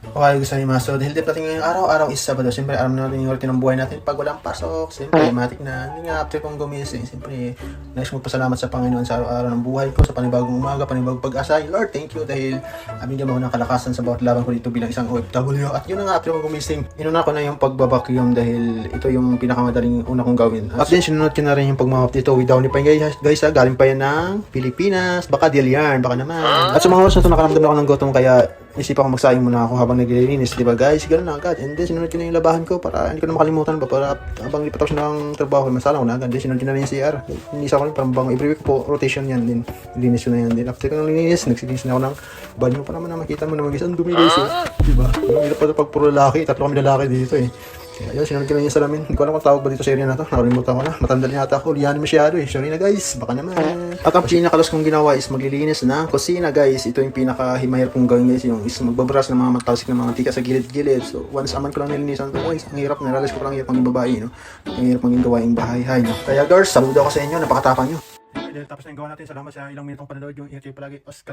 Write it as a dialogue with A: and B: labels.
A: Okay, gusto niyo maso. Dahil dip natin ngayong araw is Sabado. Siyempre, alam natin yung routine ng buhay natin. Pag walang pasok, siyempre, matik na. Hindi nga after kong gumising, siyempre, nais magpasalamat sa Panginoon sa araw-araw ng buhay ko, sa panibagong umaga, panibagong pag-asa. Lord, thank you dahil bigyan mo ako ng kalakasan sa bawat laban ko dito bilang isang OFW. At yun na nga, after kong gumising, inuna ko na yung pagbabacuum dahil ito yung pinakamadaling una kong gawin. At din, sinunod ko na rin yung pagmamap dito without ni pa guys, galing pa yan ng Pilipinas. Baka deal yarn, baka naman. At sa mga oras na ito, nakaramdam na ako ng gutom, kaya isip ako magsaing muna ako habang naglilinis, di ba guys? Ganun na agad. And then sinunod ko na yung labahan ko para hindi ko na makalimutan ba, para habang lipat ako ng trabaho, masala ko na agad. Then sinunod ko na rin yung CR. Hindi sa ako parang bang every week po rotation yan din. Linis ko na yan din. After ko nang linis, nagsilinis na ako ng banyo pa naman na makita mo naman guys. Ang dumi guys eh. Di ba? Ang hirap pa ito pag puro lalaki. Tatlo kami lalaki dito eh. Ayun, sinunod ko na yung salamin. Hindi ko alam kung tawag ba dito sa area na to. Nakalimutan ko na. Matanda na yata ako. Liyan masyado eh. Sorry na guys. Baka naman. At ang pinakalas kong ginawa is maglilinis ng kusina guys. Ito yung pinakahimahirap kong gawin guys. Yung is magbabras ng mga matalsik ng mga tika sa gilid-gilid. So once a month ko lang nilinisan ito guys. Ang hirap. Naralas ko lang hirap maging babae. No? Ang hirap maging gawaing bahay. Hay, no? Kaya girls, saludo ako sa inyo. Napakatapang nyo. Tapos na yung gawa natin. Salamat sa ilang minutong panonood. Yung ingat kayo palagi. Oscar,